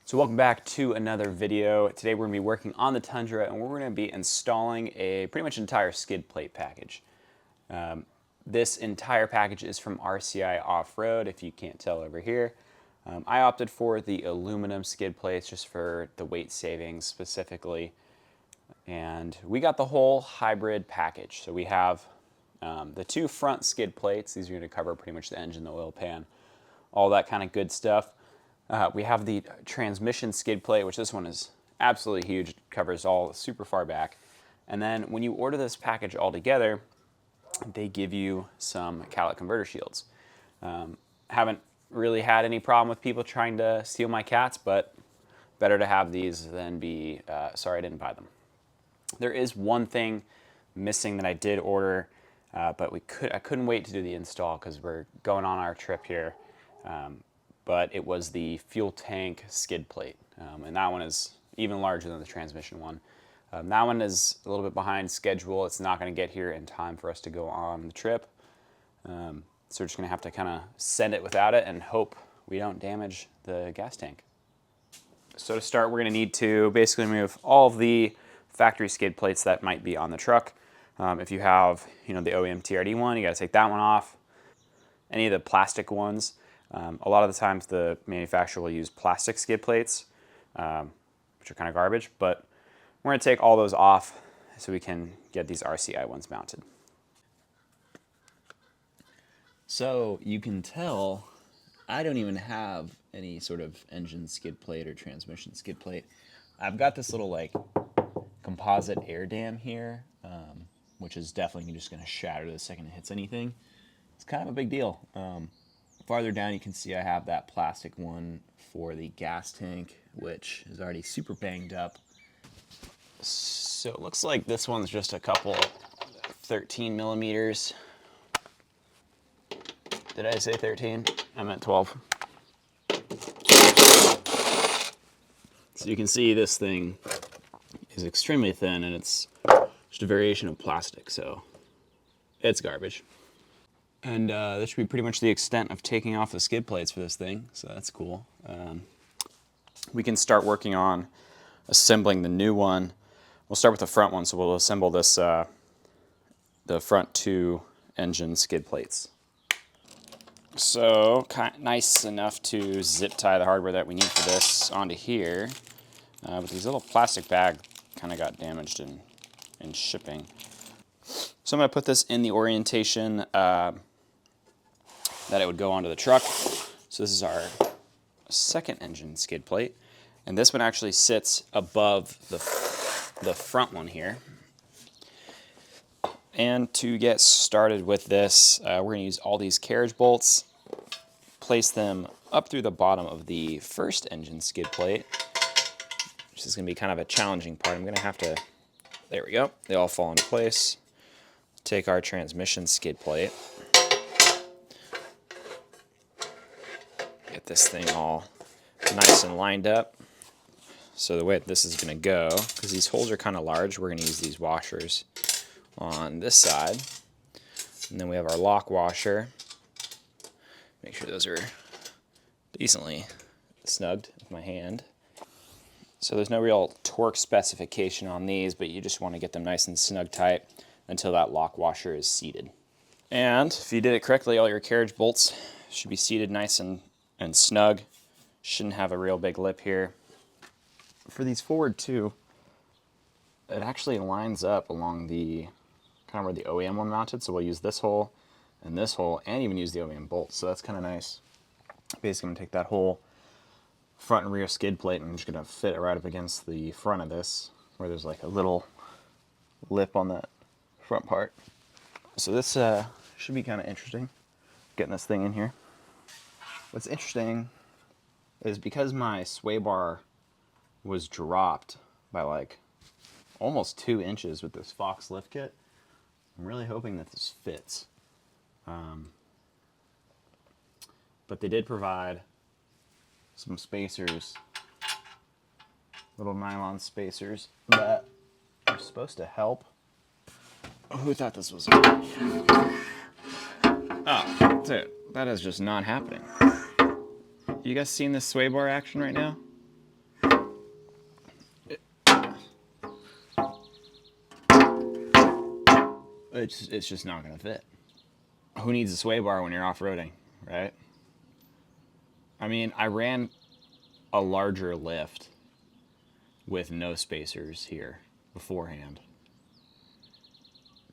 So welcome back to another video. Today we're going to be working on the Tundra and we're going to be installing a pretty much entire skid plate package. This entire package is from RCI Off-Road, if you can't tell over here. I opted for the aluminum skid plates just for the weight savings specifically. And we got the whole hybrid package. So we have the two front skid plates. These are going to cover pretty much the engine, the oil pan, all that kind of good stuff. We have the transmission skid plate, which this one is absolutely huge. It covers all super far back. And then when you order this package all together, they give you some catalytic converter shields. Haven't really had any problem with people trying to steal my cats, but better to have these than be sorry I didn't buy them. There is one thing missing that I did order, but I couldn't wait to do the install because we're going on our trip here. But it was the fuel tank skid plate, and that one is even larger than the transmission one. That one is a little bit behind schedule. It's not going to get here in time for us to go on the trip, so we're just going to have to kind of send it without it and hope we don't damage the gas tank. So to start, we're going to need to basically remove all of the factory skid plates that might be on the truck. If you have, the OEM TRD one, you got to take that one off. Any of the plastic ones. A lot of the times the manufacturer will use plastic skid plates, which are kind of garbage, but we're going to take all those off so we can get these RCI ones mounted. So you can tell I don't even have any sort of engine skid plate or transmission skid plate. I've got this little composite air dam here, which is definitely just going to shatter the second it hits anything. It's kind of a big deal. Farther down you can see I have that plastic one for the gas tank, which is already super banged up. So it looks like this one's just a couple 13 millimeters. Did I say 13? I meant 12. So you can see this thing is extremely thin and it's just a variation of plastic, so it's garbage. And this should be pretty much the extent of taking off the skid plates for this thing, so that's cool. We can start working on assembling the new one. We'll start with the front one, so we'll assemble this, the front two engine skid plates. So, nice enough to zip tie the hardware that we need for this onto here, but these little plastic bags kind of got damaged in shipping. So I'm going to put this in the orientation that it would go onto the truck. So this is our second engine skid plate, and this one actually sits above the front one here. And to get started with this, we're going to use all these carriage bolts, place them up through the bottom of the first engine skid plate, which is going to be kind of a challenging part. I'm going to have to, there we go, they all fall into place. Take our transmission skid plate, get this thing all nice and lined up. So the way this is going to go, because these holes are kind of large, we're going to use these washers on this side. And then we have our lock washer. Make sure those are decently snugged with my hand. So there's no real torque specification on these, but you just want to get them nice and snug tight until that lock washer is seated. And if you did it correctly, all your carriage bolts should be seated nice and snug. Shouldn't have a real big lip here. For these forward two, it actually lines up along the kind of where the OEM one mounted, so we'll use this hole and even use the OEM bolt, so that's kind of nice. Basically, I'm going to take that whole front and rear skid plate and I'm just going to fit it right up against the front of this, where there's like a little lip on that front part. So this should be kind of interesting, getting this thing in here. What's interesting is because my sway bar was dropped by almost 2 inches with this Fox lift kit, I'm really hoping that this fits. But they did provide some spacers, little nylon spacers that are supposed to help. Who thought this was? Oh, that is just not happening. You guys seen this sway bar action right now? it's just not gonna fit. Who needs a sway bar when you're off-roading, right? I mean, I ran a larger lift with no spacers here beforehand.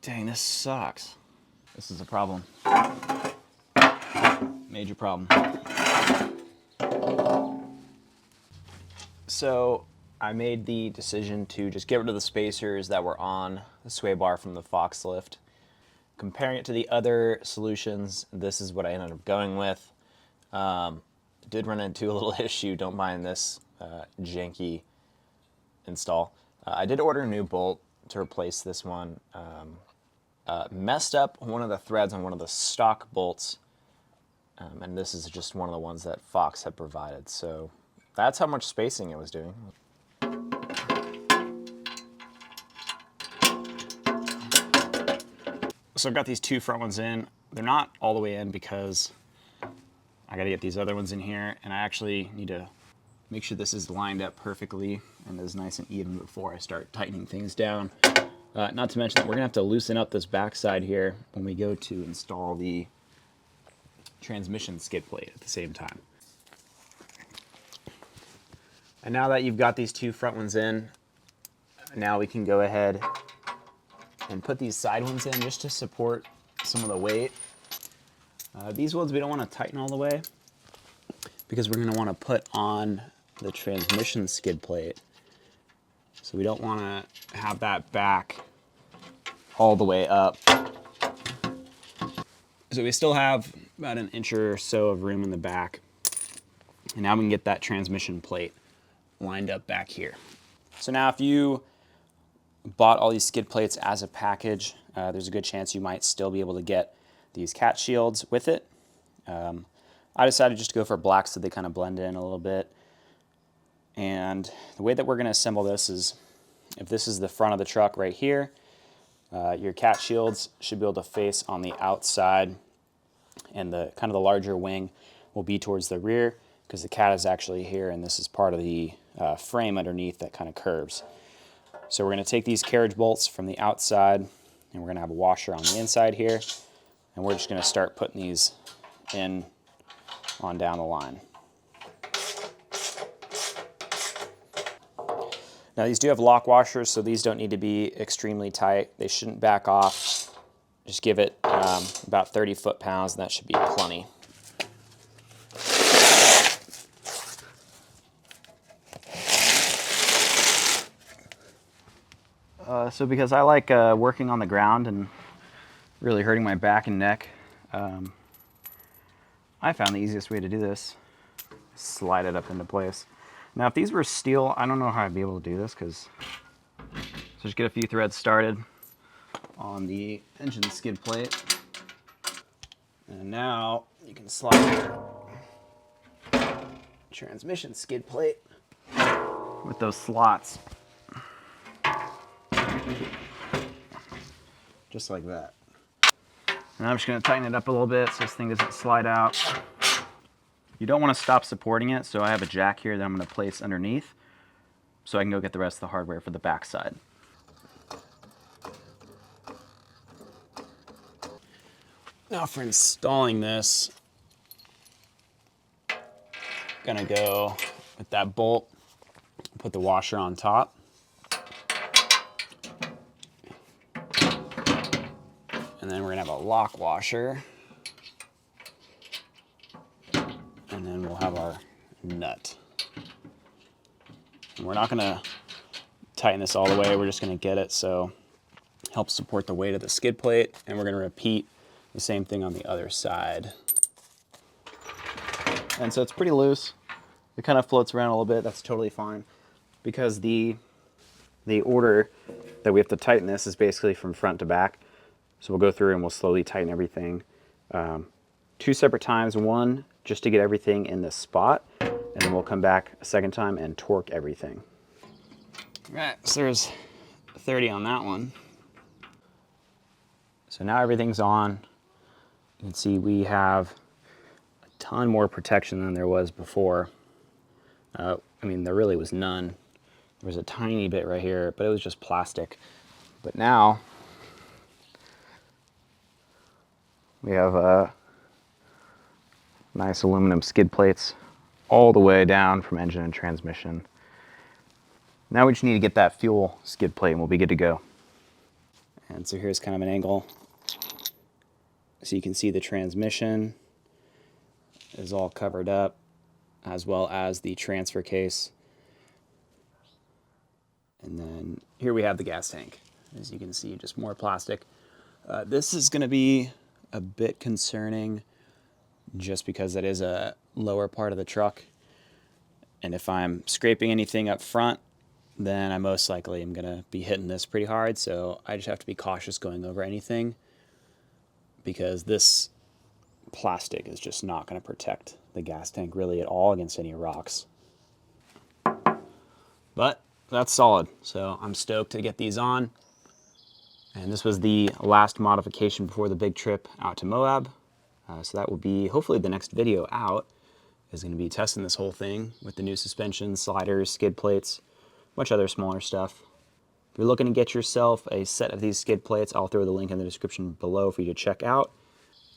Dang, this sucks. This is a problem. Major problem. So I made the decision to just get rid of the spacers that were on the sway bar from the Fox lift. Comparing it to the other solutions, this is what I ended up going with. Did run into a little issue. Don't mind this janky install. I did order a new bolt to replace this one. Messed up one of the threads on one of the stock bolts, and this is just one of the ones that Fox had provided. So that's how much spacing it was doing. So I've got these two front ones in. They're not all the way in because I got to get these other ones in here, and I actually need to make sure this is lined up perfectly and is nice and even before I start tightening things down. Not to mention that we're gonna have to loosen up this backside here when we go to install the transmission skid plate at the same time. And now that you've got these two front ones in, now we can go ahead and put these side ones in just to support some of the weight. These ones we don't want to tighten all the way because we're going to want to put on the transmission skid plate. So we don't want to have that back all the way up. So we still have about an inch or so of room in the back. And now we can get that transmission plate lined up back here. So now if you bought all these skid plates as a package, there's a good chance you might still be able to get these cat shields with it. I decided just to go for black so they kind of blend in a little bit. And the way that we're going to assemble this is, if this is the front of the truck right here, your cat shields should be able to face on the outside, and the kind of the larger wing will be towards the rear because the cat is actually here, and this is part of the frame underneath that kind of curves. So we're going to take these carriage bolts from the outside, and we're going to have a washer on the inside here, and we're just going to start putting these in on down the line. Now these do have lock washers, so these don't need to be extremely tight. They shouldn't back off. Just give it about 30 foot-pounds, and that should be plenty. So because I like working on the ground and really hurting my back and neck, I found the easiest way to do this. Slide it up into place. Now if these were steel, I don't know how I'd be able to do this, so just get a few threads started on the engine skid plate. And now you can slide your transmission skid plate with those slots. Just like that. And I'm just going to tighten it up a little bit so this thing doesn't slide out. You don't want to stop supporting it, so I have a jack here that I'm going to place underneath so I can go get the rest of the hardware for the back side. Now for installing this, I'm going to go with that bolt, put the washer on top. And then we're gonna have a lock washer. And then we'll have our nut. And we're not gonna tighten this all the way, we're just gonna get it so it helps support the weight of the skid plate, and we're gonna repeat the same thing on the other side. And so it's pretty loose. It kind of floats around a little bit, that's totally fine. Because the order that we have to tighten this is basically from front to back. So we'll go through and we'll slowly tighten everything. 2 separate times, one just to get everything in the spot, and then we'll come back a second time and torque everything. All right, so there's 30 on that one. So now everything's on. You can see we have a ton more protection than there was before. I mean, there really was none. There was a tiny bit right here, but it was just plastic. But now, We have nice aluminum skid plates all the way down from engine and transmission. Now we just need to get that fuel skid plate and we'll be good to go. And so here's kind of an angle so you can see the transmission is all covered up, as well as the transfer case. And then here we have the gas tank. As you can see, just more plastic. This is going to be a bit concerning just because that is a lower part of the truck. And if I'm scraping anything up front, then I most likely am going to be hitting this pretty hard. So I just have to be cautious going over anything, because this plastic is just not going to protect the gas tank really at all against any rocks. But that's solid. So I'm stoked to get these on. And this was the last modification before the big trip out to Moab. So that will be hopefully the next video out is going to be testing this whole thing with the new suspension, sliders, skid plates, a bunch of other smaller stuff. If you're looking to get yourself a set of these skid plates, I'll throw the link in the description below for you to check out.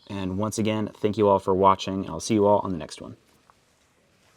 And once again, thank you all for watching. I'll see you all on the next one.